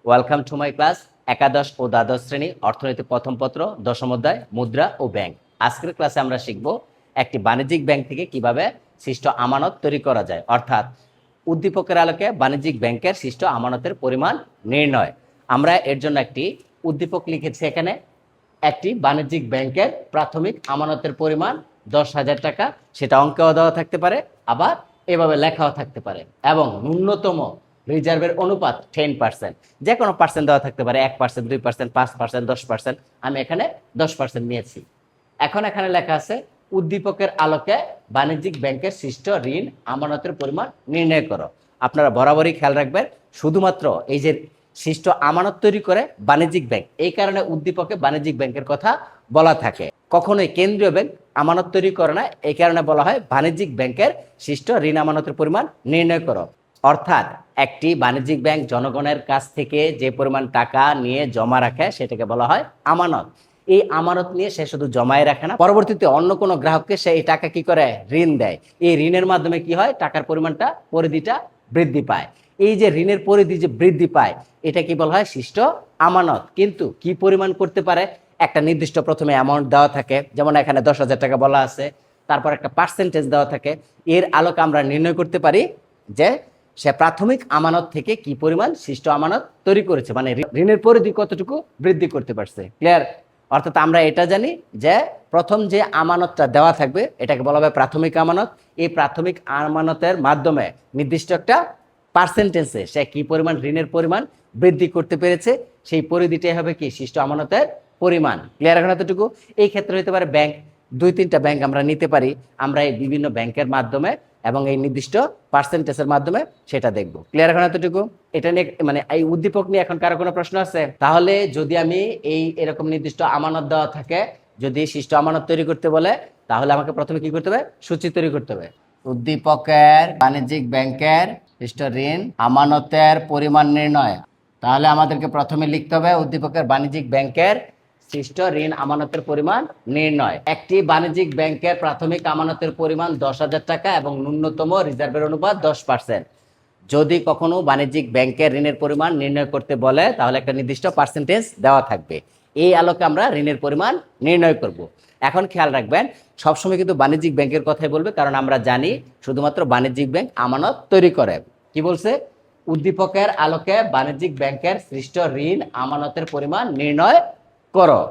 Welcome to my class. একাদশ ও দ্বাদশ শ্রেণী অর্থনীতি প্রথম পত্র দশম অধ্যায় মুদ্রা ও ব্যাংক। আজকের ক্লাসে আমরা শিখব একটি বাণিজ্যিক ব্যাংক থেকে কিভাবে সৃষ্ট আমানত তৈরি করা যায়, অর্থাৎ উদ্দীপকের আলোকে বাণিজ্যিক ব্যাংকের সৃষ্ট আমানতের পরিমাণ নির্ণয়। আমরা এর জন্য একটি উদ্দীপক লিখেছি। এখানে একটি বাণিজ্যিক ব্যাংকের প্রাথমিক আমানতের পরিমাণ 10,000 টাকা, সেটা অঙ্কেও দেওয়া থাকতে পারে, আবার এভাবে লেখাও থাকতে পারে, এবং ন্যূনতম রিজার্ভের অনুপাত 10%, যে কোনো পার্সেন্ট দেওয়া থাকতে পারে, 1%, 2%, 5%, 10%। আমি এখানে 10% নিয়েছি। এখন এখানে লেখা আছে উদ্দীপকের আলোকে বাণিজ্যিক ব্যাংকের সৃষ্ট ঋণ আমানতের পরিমাণ নির্ণয় করো। আপনারা বরাবরই খেয়াল রাখবেন, শুধুমাত্র এই যে সৃষ্ট আমানত তৈরি করে বাণিজ্যিক ব্যাংক, এই কারণে উদ্দীপকে বাণিজ্যিক ব্যাংকের কথা বলা থাকে। কখনোই কেন্দ্রীয় ব্যাংক আমানত তৈরি করে না, এই কারণে বলা হয় বাণিজ্যিক ব্যাংকের সৃষ্ট ঋণ আমানতের পরিমাণ নির্ণয় করো। অর্থাৎ একটি বাণিজ্যিক ব্যাংক জনগণের কাছ থেকে যে পরিমাণ টাকা নিয়ে জমা রাখে সেটাকে বলা হয় আমানত। এই আমানত নিয়ে সে শুধু জমায় রাখে না, পরবর্তীতে অন্য কোনো গ্রাহককে সে এই টাকা কি করে, ঋণ দেয়। এই ঋণের মাধ্যমে কি হয়, টাকার পরিমাণটা, পরিধিটা বৃদ্ধি পায়। এই যে ঋণের পরিধি যে বৃদ্ধি পায়, এটা কি বলা হয়, সৃষ্ট আমানত। কিন্তু কি পরিমাণ করতে পারে, একটা নির্দিষ্ট প্রথমে অ্যামাউন্ট দেওয়া থাকে, যেমন এখানে 10,000 টাকা বলা আছে, তারপর একটা পার্সেন্টেজ দেওয়া থাকে। এর আলোকে আমরা নির্ণয় করতে পারি যে সে প্রাথমিক আমানত থেকে কি পরিমাণ সৃষ্ট আমানত তৈরি করেছে, মানে ঋণের পরিধি কতটুকু বৃদ্ধি করতে পারছে। ক্লিয়ার? অর্থাৎ আমরা এটা জানি যে প্রথম যে আমানতটা দেওয়া থাকবে এটাকে বলা হবে প্রাথমিক আমানত। এই প্রাথমিক আমানতের মাধ্যমে নির্দিষ্ট একটা পার্সেন্টেজে সে কি পরিমাণ ঋণের পরিমাণ বৃদ্ধি করতে পেরেছে, সেই পরিধিটাই হবে কি সৃষ্ট আমানতের পরিমাণ। ক্লিয়ার? এখন এতটুকু। এই ক্ষেত্রে হতে পারে ব্যাংক, 2-3টা ব্যাংক আমরা নিতে পারি। আমরা এই বিভিন্ন ব্যাংকের মাধ্যমে এবং এই নির্দিষ্ট পার্সেন্টেজের মাধ্যমে সেটা দেখব। ক্লিয়ার? এখন এতটুকু। এটা নিয়ে মানে এই উদ্দীপক নিয়ে এখন কারো কোনো প্রশ্ন আছে? তাহলে যদি আমি এরকম নির্দিষ্ট আমানত দেওয়া থাকে, যদি সৃষ্ট আমানত তৈরি করতে বলে, তাহলে আমাকে প্রথমে কি করতে হবে, সূচি তৈরি করতে হবে। উদ্দীপকের বাণিজ্যিক ব্যাংকের সৃষ্ট ঋণ আমানতের পরিমাণ নির্ণয়। তাহলে আমাদেরকে প্রথমে লিখতে হবে উদ্দীপকের বাণিজ্যিক ব্যাংকের সৃষ্ট ঋণ আমানতের পরিমাণ নির্ণয়। একটি বাণিজ্যিক ব্যাংকের প্রাথমিক আমানতের পরিমাণ 10,000 টাকা এবং ন্যূনতম রিজার্ভের অনুপাত 10%। যদি কখনো বাণিজ্যিক ব্যাংকের ঋণের পরিমাণ নির্ণয় করতে বলে, তাহলে একটা নির্দিষ্ট পার্সেন্টেজ দেওয়া থাকবে। এই আলোকে আমরা ঋণের পরিমাণ নির্ণয় করব। এখন খেয়াল রাখবেন, সবসময় কিন্তু বাণিজ্যিক ব্যাংকের কথাই বলবে, কারণ আমরা জানি শুধুমাত্র বাণিজ্যিক ব্যাংক আমানত তৈরি করে। কি বলছে? উদ্দীপকের আলোকে বাণিজ্যিক ব্যাংকের সৃষ্ট ঋণ আমানতের পরিমাণ নির্ণয় করো।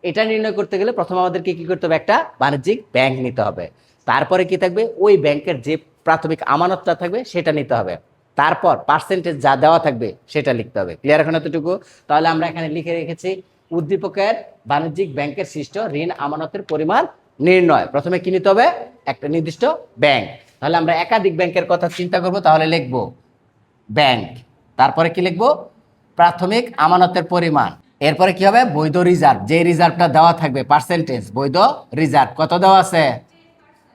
এটা নির্ণয় করতে গেলে প্রথম আমাদেরকে কি করতে হবে, একটা বাণিজ্যিক ব্যাংক নিতে হবে। তারপরে কি থাকবে, ওই ব্যাংকের যে প্রাথমিক আমানতটা থাকবে সেটা নিতে হবে। তারপর পার্সেন্টেজ যা দেওয়া থাকবে সেটা লিখতে হবে। ক্লিয়ার? এখন এতটুকু। তাহলে আমরা এখানে লিখে রেখেছি উদ্দীপকের বাণিজ্যিক ব্যাংকের সৃষ্ট ঋণ আমানতের পরিমাণ নির্ণয়। প্রথমে কি নিতে হবে, একটা নির্দিষ্ট ব্যাংক। তাহলে আমরা একাধিক ব্যাংকের কথা চিন্তা করব, তাহলে লিখবো ব্যাংক। তারপরে কি লিখবো, প্রাথমিক আমানতের পরিমাণ। এরপরে কি হবে, বৈধ রিজার্ভ, যে রিজার্ভটা দেওয়া থাকবে পার্সেন্টেজ, বৈধ রিজার্ভ কত দেওয়া আছে,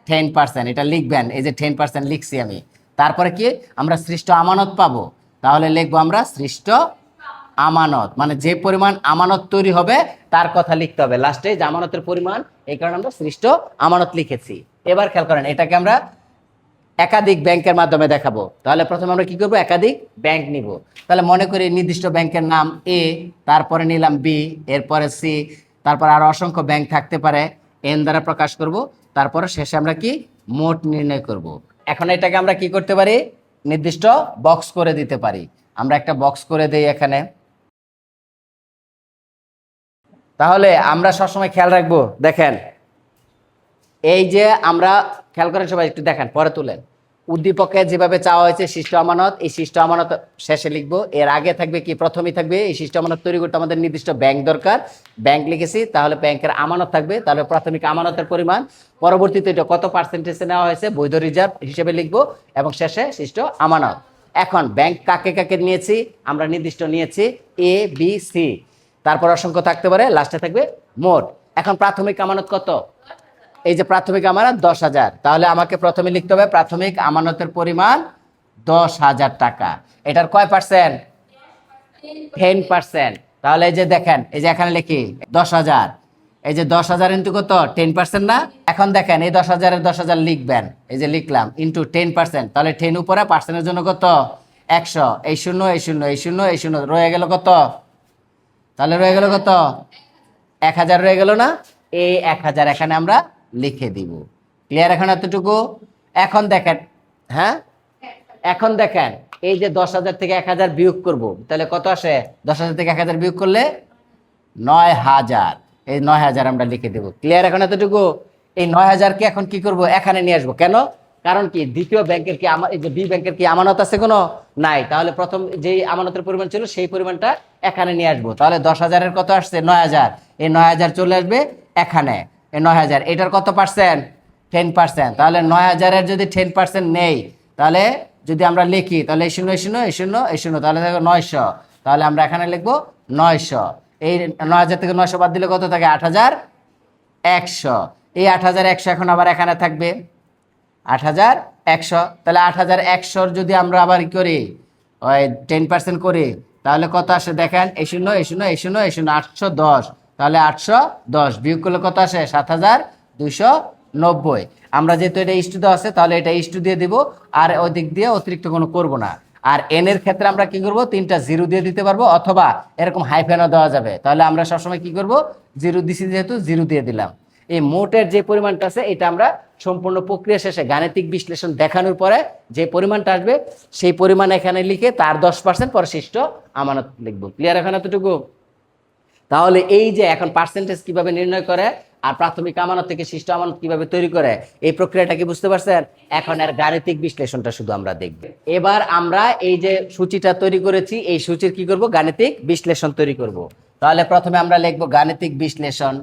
10%। এটা লিখবেন, এই যে 10% লিখছি আমি। তারপরে কি, আমরা সৃষ্ট আমানত পাবো, তাহলে লিখবো আমরা সৃষ্ট আমানত, মানে যে পরিমাণ আমানত তৈরি হবে তার কথা লিখতে হবে লাস্টে, যে আমানতের পরিমাণ, এই কারণে আমরা সৃষ্ট আমানত লিখেছি। এবার খেয়াল করেন, এটাকে আমরা একাধিক ব্যাংকের মাধ্যমে দেখাবো। তাহলে প্রথমে আমরা কি করব, একাধিক ব্যাংক নিব। তাহলে মনে করি নির্দিষ্ট ব্যাংকের নাম এ, তারপরে নিলাম বি, এরপরে সি, তারপর আরো অসংখ্য ব্যাংক থাকতে পারে, এন দ্বারা প্রকাশ করব। তারপরে শেষে আমরা কি, মোট নির্ণয় করব। এখন এটাকে আমরা কি করতে পারি, নির্দিষ্ট বক্স করে দিতে পারি। আমরা একটা বক্স করে দেই এখানে। তাহলে আমরা সবসময় খেয়াল রাখবো, দেখেন এই যে আমরা খেয়াল করেন সবাই, একটু দেখেন, পরে তুলেন। উদ্দীপকে যেভাবে চাওয়া হয়েছে সৃষ্ট আমানত, এই সৃষ্ট আমানত শেষে লিখবো। এর আগে থাকবে কি, প্রথমেই থাকবে এই সৃষ্ট আমানত তৈরি করতে আমাদের নির্দিষ্ট ব্যাংক দরকার, ব্যাংক লিখেছি। তাহলে ব্যাংকের আমানত থাকবে, তাহলে প্রাথমিক আমানতের পরিমাণ, পরবর্তীতে এটা কত পার্সেন্টেজে নেওয়া হয়েছে বৈধ রিজার্ভ হিসেবে লিখবো, এবং শেষে সৃষ্ট আমানত। এখন ব্যাংক কাকে কাকে নিয়েছি, আমরা নির্দিষ্ট নিয়েছি এ বি সি, তারপর অসংখ্য থাকতে পারে, লাস্টে থাকবে মোট। এখন প্রাথমিক আমানত কত, এই যে প্রাথমিক আমানত 10,000, তাহলে আমাকে প্রথমে লিখতে হবে প্রাথমিক আমানতের পরিমাণ 10,000 টাকা। এটার কয় পার্সেন্ট, 10%। তাহলে এই যে দেখেন, এই যে এখানে লিখি 10,000, এই যে 10,000 ইন্টু কত, 10% না। এখন দেখেন এই 10,000 এর 10,000 লিখবেন, এই যে লিখলাম ইন্টু 10%, তাহলে 10 উপরে পার্সেন্টের জন্য কত, 100, এই শূন্য এই শূন্য এই শূন্য এই শূন্য, রয়ে গেল কত? তাহলে রয়ে গেল কত? 1000 রয়ে গেল না? এই 1000 এখানে আমরা লিখে দিব। ক্লিয়ার এখন এতটুকু? এখন দেখেন, হ্যাঁ এখন দেখেন, এই যে 10,000 থেকে 1000 বিয়োগ করব, তাহলে কত আসে? 10,000 থেকে 1000 বিয়োগ করলে 9,000। এই 9,000 আমরা লিখে দেব। ক্লিয়ার এখন এতটুকু? এই 9,000কে এখন কি করব? এখানে নিয়ে আসবো। কেন? কারণ কি দ্বিতীয় ব্যাংকের কি এই যে বি ব্যাংকের কি আমানত আছে কোনো? নাই। তাহলে প্রথম যেই আমানতের পরিমাণ ছিল সেই পরিমাণটা এখানে নিয়ে আসবো। তাহলে 10,000-এর কত আসছে? 9,000। এই 9,000 চলে আসবে এখানে। এই 9,000 এটার কত পার্সেন্ট? 10%। তাহলে 9,000-এর যদি 10% নেই, তাহলে যদি আমরা লিখি তাহলে এই শূন্য এই শূন্য এই শূন্য এই শূন্য, তাহলে দেখো 900। তাহলে আমরা এখানে লিখবো 900। এই 9,000 থেকে 900 বাদ দিলে কত থাকে? 8,100। এই 8,100 এখন আবার এখানে থাকবে 8,100। তাহলে 8,100 যদি আমরা আবার কি করি, ওই 10% করি, তাহলে কত আসে দেখেন? এই শূন্য এই শূন্য এই শূন্য এই শূন্য, 810। তাহলে 810 বিয়োগ করলে কত আসে? 7,290। আমরা যেহেতু এটা ইস্টু দেওয়া আছে, তাহলে এটা ইস্টু দিয়ে দিব, আর ওই দিক দিয়ে অতিরিক্ত কোনো করব না। আর এন এর ক্ষেত্রে আমরা কি করব? 3টা জিরো দিয়ে দিতে পারবো, অথবা এরকম হাইফেনও দেওয়া যাবে। তাহলে আমরা সবসময় কি করব? জিরো দিছি যেহেতু জিরো দিয়ে দিলাম। এই মোটের যে পরিমাণটা আছে এটা আমরা সম্পূর্ণ প্রক্রিয়া শেষে গাণিতিক বিশ্লেষণ দেখানোর পরে যে পরিমাণটা আসবে সেই পরিমাণ এখানে লিখে তার 10% পরিশিষ্ট আমানত লিখবো। ক্লিয়ার এখন এতটুকু? তাহলে এই যে এখন পার্সেন্টেজ কিভাবে নির্ণয় করে আর প্রাথমিক আমানত থেকে শিষ্ট আমানত কিভাবে তৈরি করে, এই প্রক্রিয়াটা কি বুঝতে পারছেন? এখন এর গাণিতিক বিশ্লেষণটা শুধু আমরা দেখব। এবার আমরা এই যে সূচিটা তৈরি করেছি, এই সূচির কি করব? গাণিতিক বিশ্লেষণ তৈরি করব। তাহলে প্রথমে আমরা লিখব গাণিতিক বিশ্লেষণ।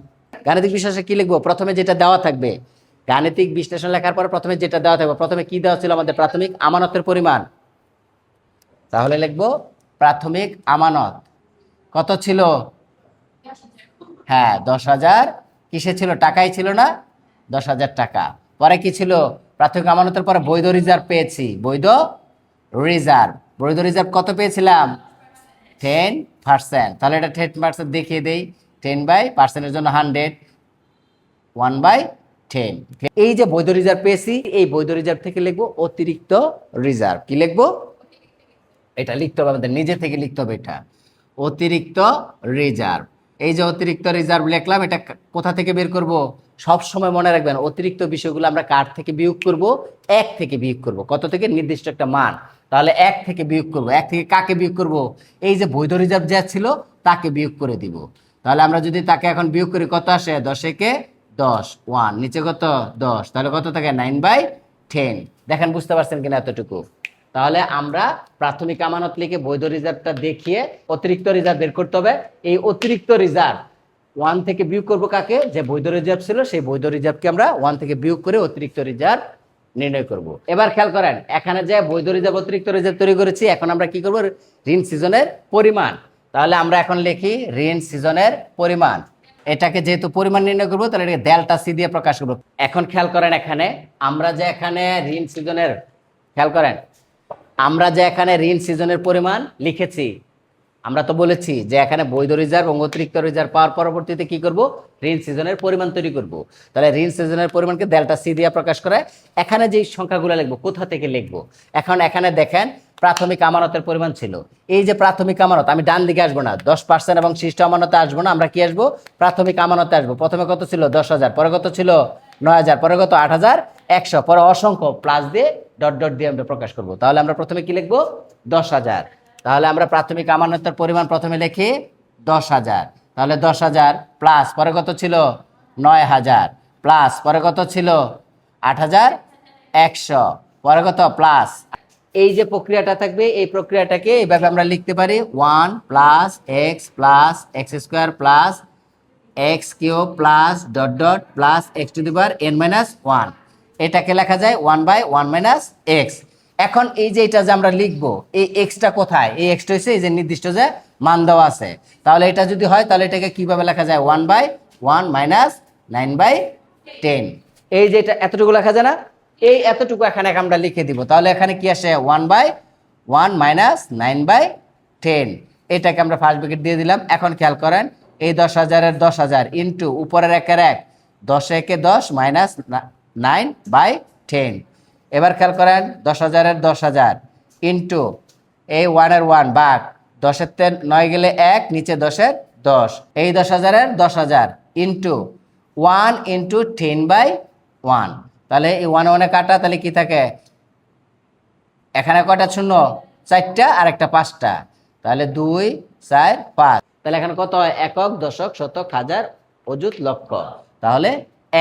গাণিতিক বিশ্লেষণে কি লিখবো? প্রথমে যেটা দেওয়া থাকবে, গাণিতিক বিশ্লেষণ লেখার পরে প্রথমে যেটা দেওয়া থাকবে, প্রথমে কি দেওয়া ছিল? আমাদের প্রাথমিক আমানতের পরিমাণ। তাহলে লিখবো প্রাথমিক আমানত কত ছিল? হ্যাঁ 10,000। কিসে ছিল? টাকাই ছিল না? 10,000 টাকা। পরে কি ছিল? প্রাথমিক আমানতের পরে বৈধ রিজার্ভ পেয়েছি। বৈধ রিজার্ভ, বৈধ রিজার্ভ কত পেয়েছিলাম? 10%। তাহলে এটা 10% দেখিয়ে দেই। 10/%-এর জন্য 100, 1/10। এই যে বৈধ রিজার্ভ পেয়েছি, এই বৈধ রিজার্ভ থেকে লিখবো অতিরিক্ত রিজার্ভ। কি লিখবো? এটা লিখতে হবে, আমাদের নিজে থেকে লিখতে হবে। এটা অতিরিক্ত রিজার্ভ। এই যে অতিরিক্ত রিজার্ভ লিখলাম, এটা কোথা থেকে বের করব? সব সময় মনে রাখবেন, অতিরিক্ত বিষয়গুলো আমরা কার থেকে বিয়োগ করব? 1 থেকে বিয়োগ করব। কত থেকে? নির্দিষ্ট একটা মান। তাহলে 1 থেকে বিয়োগ করব। 1 থেকে কাকে বিয়োগ করব? এই যে বৈধ রিজার্ভ যা ছিল তাকে বিয়োগ করে দিব। তাহলে আমরা যদি তাকে এখন বিয়োগ করি, কত আসে? 10 একে 10, 1 নিচে কত? 10। তাহলে কত থাকে? 9/10। দেখেন বুঝতে পারছেন কিনা এতটুকু? তাহলে আমরা প্রাথমিক আমানত লিখে বৈধ রিজার্ভটা দেখিয়ে অতিরিক্ত রিজার্ভ বের করতে হবে। এই অতিরিক্ত রিজার্ভ 1 থেকে বিয়োগ করব কাকে? যে বৈধ রিজার্ভ ছিল সেই বৈধ রিজার্ভকে আমরা 1 থেকে বিয়োগ করে অতিরিক্ত রিজার্ভ নির্ণয় করব। এবার খেয়াল করেন, এখানে যে বৈধ রিজার্ভ অতিরিক্ত রিজার্ভ তৈরি করেছি, এখন আমরা কি করব? ঋণ সিজনের পরিমাণ। তাহলে আমরা এখন লিখি ঋণ সিজনের পরিমাণ। এটাকে যেহেতু পরিমাণ নির্ণয় করবো, তাহলে এটাকে ডেল্টা সি দিয়ে প্রকাশ করবো। এখন খেয়াল করেন, এখানে আমরা যে এখানে ঋণ সিজনের, খেয়াল করেন, আমরা যে এখানে ঋণ সিজনের পরিমাণ লিখেছি, আমরা তো বলেছি যে এখানে বৈধ রিজার্ভ এবং অতিরিক্ত রিজার্ভ পাওয়ার পরবর্তীতে কি করব? ঋণ সিজনের পরিমাণ তৈরি করব। তাহলে ঋণ সিজনের পরিমাণকে ডেল্টা সি দিয়ে প্রকাশ করে। এখানে যে সংখ্যাগুলো লিখবো, কোথা থেকে লিখবো? এখন এখানে দেখেন প্রাথমিক আমানতের পরিমাণ ছিল, এই যে প্রাথমিক আমানত, আমি ডান দিকে আসবো না, 10% এবং শিষ্ট আমানতে আসবো না, আমরা কি আসবো? প্রাথমিক আমানতে আসবো। প্রথমে কত ছিল? 10,000। পরে কত ছিল? 9,000। পরে কত? 8,100। পরে অসংখ্য প্লাস দিয়ে ডট ডট দিয়ে আমরা প্রকাশ করব। তাহলে আমরা প্রথমে কি লিখবো? 10,000। তাহলে আমরা প্রাথমিক আমানতের পরিমাণ প্রথমে লিখি 10,000। তাহলে 10,000 প্লাস পরে কত ছিল? 9,000 প্লাস পরে কত ছিল? 8,100। পরে কত? প্লাস। এই যে প্রক্রিয়াটা থাকবে, এই প্রক্রিয়াটাকে এইভাবে আমরা লিখতে পারি 1 plus x plus x square plus x cube plus dot dot plus x to the power n-1। এটাকে লেখা যায় 1/1 - x। এখন এই যে এটা যে আমরা লিখবো, এই এক্সটা কোথায়? এই এক্সটা হচ্ছে এই যে নির্দিষ্ট যে মান দেওয়া আছে। তাহলে এটা যদি হয়, তাহলে এটাকে কিভাবে লেখা যায়? 1/1 - 9/10। এই যে এটা এতটুকু লেখা যায় না? এই এতটুকু এখানে আমরা লিখে দিব। তাহলে এখানে কি আসে? 1/1 - 9/10। এটাকে আমরা ফার্স্ট ব্র্যাকেট দিয়ে দিলাম। এখন খেয়াল করেন, এই 10,000-এর 10,000 ইন্টু উপরের 1-এর 1, 10 একে 10 মাইনাস 9/10। এবার খেয়াল করেন, 10,000-এর 10,000 ইন্টু এই 1-এর 1 ভাগ 10-এর 9 গেলে 1, নিচে 10-এর 10, এই 10,000-এর 10,000 ইন্টু 1 ইন্টু 10/1। তাহলে এই 1 কাটা, তাহলে কি থাকে, এখানে কয়টা শূন্য, 4টা আর একটা 5টা, তাহলে 2, 4, 5। তাহলে এখানে কত হয়, একক, দশক, শতক, হাজার, অযুত, লক্ষ, তাহলে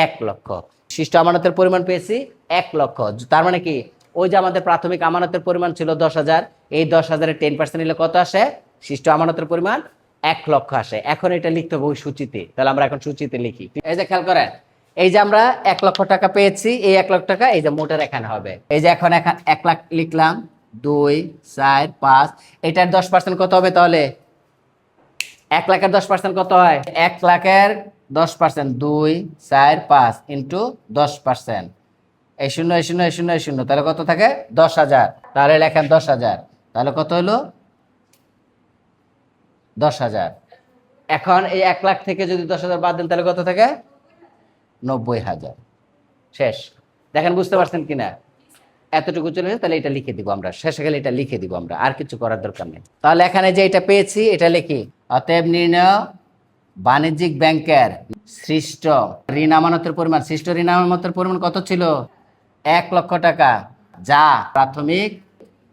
1 লক্ষ। শিষ্ট আমানতের পরিমাণ পেয়েছি 1 লক্ষ। তার মানে কি, ওই যে আমাদের প্রাথমিক আমানতের পরিমাণ ছিল 10,000, এই 10,000-এর 10% নিলে কত আসে, শিষ্ট আমানতের পরিমাণ 1 লক্ষ আসে। এখন এটা লিখতে হবে ওই সূচিতে, তাহলে আমরা এখন সূচিতে লিখি। এই যে খেয়াল করেন, এই যে আমরা 1 লক্ষ টাকা পেয়েছি, এই 1 লক্ষ টাকা এই যে মোটের এখানে হবে, এই যে এখন 1 লাখ লিখলাম, 2, 4, 5, এটার 10% কত হবে, তাহলে 1 লাখের 10% কত হয়, 1 লাখের 10% 2, 4, 5 ইন্টু 10%, এই শূন্য এই শূন্য এই শূন্য এই শূন্য, তাহলে কত থাকে, 10,000। তাহলে লেখেন 10,000, তাহলে কত হলো, 10,000। এখন এই 1 লাখ থেকে যদি 10,000 বাদ দেন, তাহলে কত থাকে, 90,000। শেষ। দেখেন বুঝতে পারছেন কিনা, এতটুকু চলে গেছে, তাহলে এটা লিখে দিব আমরা, শেষে গেলে এটা লিখে দিব আমরা, আর কিছু করার দরকার নেই। তাহলে এখানে যে এটা পেয়েছি এটা লিখি, অতএব নির্ণয় বাণিজ্যিক ব্যাংকের সৃষ্ট ঋণ আমানতের পরিমাণ, সৃষ্ট ঋণ আমানতের পরিমাণ কত ছিল, 1 লক্ষ টাকা, যা প্রাথমিক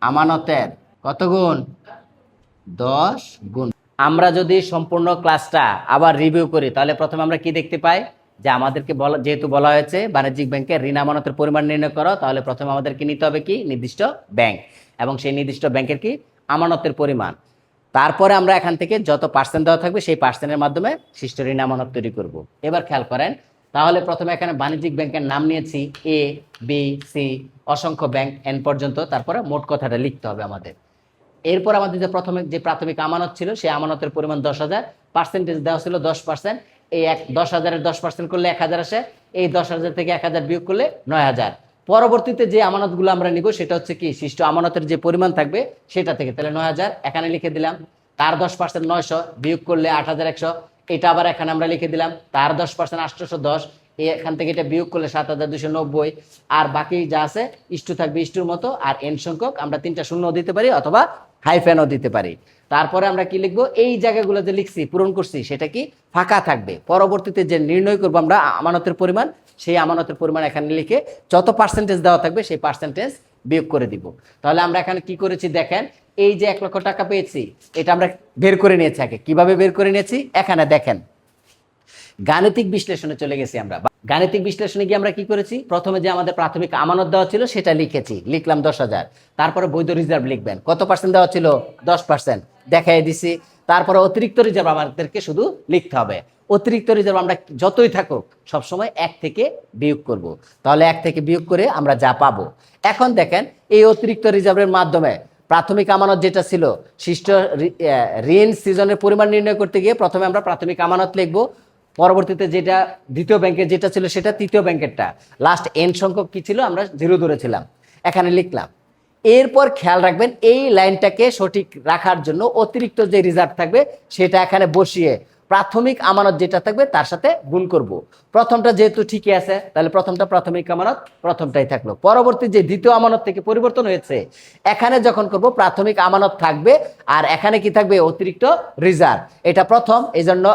আমানতের কত গুণ, 10 গুণ। আমরা যদি সম্পূর্ণ ক্লাসটা আবার রিভিউ করি, তাহলে প্রথমে আমরা কি দেখতে পাই, যে আমাদেরকে যেহেতু বলা হয়েছে বাণিজ্যিক ব্যাংকের ঋণ আমানতের পরিমাণ নির্ণয় করো, তাহলে প্রথমে আমাদেরকে নিতে হবে কি, নির্দিষ্ট ব্যাংক, এবং সেই নির্দিষ্ট ব্যাংকের কি, আমানতের পরিমাণ। তারপরে আমরা এখান থেকে যত পার্সেন্ট দেওয়া থাকবে সেই পার্সেন্টের মাধ্যমে সৃষ্ট ঋণ আমানত তৈরি করব। এবার খেয়াল করেন, তাহলে প্রথমে এখানে বাণিজ্যিক ব্যাংকের নাম নিয়েছি, এ, বি, সি, অসংখ্য ব্যাংক, এন পর্যন্ত, তারপরে মোট কথাটা লিখতে হবে আমাদের। এরপর আমাদের যে প্রথমে যে প্রাথমিক আমানত ছিল, সেই আমানতের পরিমাণ 10,000, পার্সেন্টেজ দেওয়া ছিল 10%, এই 10,000-এর 10% করলে 1,000 আসে, এই 10,000 থেকে 1,000 বিয়োগ করলে 9,000। পরবর্তীতে যে আমানতগুলো আমরা নিব সেটা হচ্ছে কি, সৃষ্ট আমানতের যে পরিমাণ থাকবে সেটা থেকে, তাহলে 9,000 এখানে লিখে দিলাম, তার 10% 900, বিয়োগ করলে 8,100, এটা আবার এখানে আমরা লিখে দিলাম, তার 10% 810, এখান থেকে এটা বিয়োগ করলে 7,290, আর বাকি যা আছে ইস্টু থাকবে ইস্টুর মতো, আর এন সংখ্যক আমরা 3টা শূন্য দিতে পারি অথবা হাইফেনও দিতে পারি। তারপরে আমরা কি লিখবো, এই জায়গাগুলো যে লিখছি পূরণ করছি সেটা কি ফাঁকা থাকবে, পরবর্তীতে যে নির্ণয় করবো আমরা আমানতের পরিমাণ, সেই আমানতের পরিমাণ এখানে লিখে যত পার্সেন্টেজ দেওয়া থাকবে সেই পার্সেন্টেজ বিয়োগ করে দিব। তাহলে আমরা এখানে কি করেছি দেখেন, এই যে 1 লক্ষ টাকা পেয়েছি, এটা আমরা বের করে নিয়েছি আগে। কিভাবে বের করে নিয়েছি, এখানে দেখেন, গাণিতিক বিশ্লেষণে চলে গেছি আমরা। গাণিতিক বিশ্লেষণে গিয়ে আমরা কি করেছি, প্রথমে যে আমাদের প্রাথমিক আমানত দেওয়া ছিল সেটা লিখেছি, লিখলাম 10,000, তারপরে বৈধ রিজার্ভ লিখবেন, কত পার্সেন্ট দেওয়া ছিল, 10%, দেখাই দিছি। তারপরে অতিরিক্ত রিজার্ভ আমাদেরকে শুধু লিখতে হবে, অতিরিক্ত রিজার্ভ আমরা যতই থাকুক সবসময় 1 থেকে বিয়োগ করব। তাহলে 1 থেকে বিয়োগ করে আমরা যা পাবো। এখন দেখেন, এই অতিরিক্ত রিজার্ভের মাধ্যমে প্রাথমিক আমানত যেটা ছিল, সৃষ্ট ঋণ সিজনের পরিমাণ নির্ণয় করতে গিয়ে প্রথমে আমরা প্রাথমিক আমানত লিখবো, পরবর্তীতে যেটা দ্বিতীয় ব্যাংকের যেটা ছিল সেটা তৃতীয় ব্যাংকেরটা, লাস্ট এন সংখ্যক কি ছিল, আমরা 0 ধরেছিলাম, এখানে লিখলাম। এরপর খেয়াল রাখবেন, এই লাইনটাকে সঠিক রাখার জন্য অতিরিক্ত যে রিজার্ভ থাকবে সেটা এখানে বসিয়ে প্রাথমিক আমানত যেটা থাকবে তার সাথে গুণ করব। প্রথমটা যেহেতু ঠিকই আছে, তাহলে প্রথমটা প্রাথমিক আমানত প্রথমটাই থাকলো। পরবর্তী যে দ্বিতীয় আমানত থেকে পরিবর্তন হয়েছে, এখানে যখন করব প্রাথমিক আমানত থাকবে, আর এখানে কি থাকবে, অতিরিক্ত রিজার্ভ। এটা প্রথম, এই জন্য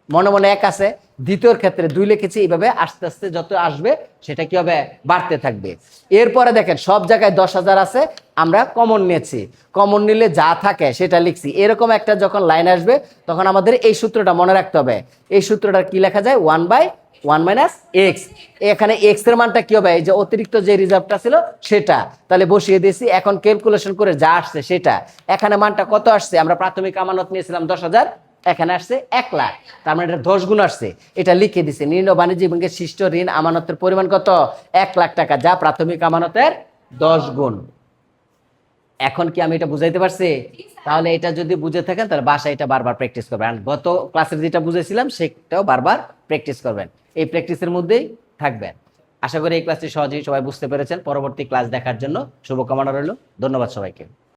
মনে মনে 1 আছে, দ্বিতীয়র ক্ষেত্রে 2 লিখেছি। এইভাবে আস্তে আস্তে যত আসবে সেটা কি হবে, বাড়তে থাকবে। এরপরে দেখেন, সব জায়গায় 10,000 আছে, আমরা কমন নিয়েছি, কমন নিলে যা থাকে সেটা লিখছি। এরকম একটা যখন লাইন আসবে তখন আমাদের এই সূত্রটা মনে রাখতে হবে। এই সূত্রটা কি লেখা যায়, 1/1 - x। এখানে x এর মানটা কি হবে, এই যে অতিরিক্ত যে রিজার্ভটা ছিল সেটা, তাহলে বসিয়ে দিয়েছি। এখন ক্যালকুলেশন করে যা আসছে সেটা, এখানে মানটা কত আসছে, আমরা প্রাথমিক আমানত নিয়েছিলাম 10,000, এখানে আসছে 1 লাখ, তার মানে এটা 10 গুণ আসছে, এটা লিখে দিছে। নির্ণয় বাণিজ্যিক ব্যাংকের সৃষ্ট ঋণ আমানতের পরিমাণ কত, 1 লাখ টাকা, যা প্রাথমিক আমানতের 10 গুণ। এখন কি আমি এটা বুঝাইতে পারছি? তাহলে এটা যদি বুঝে থাকেন তাহলে বাসায় এটা বারবার প্র্যাকটিস করবেন। গত ক্লাসে যেটা বুঝেছিলাম সেটাও বারবার প্র্যাকটিস করবেন, এই প্র্যাকটিসের মধ্যেই থাকবেন। আশা করি এই ক্লাসটি সহজেই সবাই বুঝতে পেরেছেন। পরবর্তী ক্লাস দেখার জন্য শুভকামনা রইল। ধন্যবাদ সবাইকে।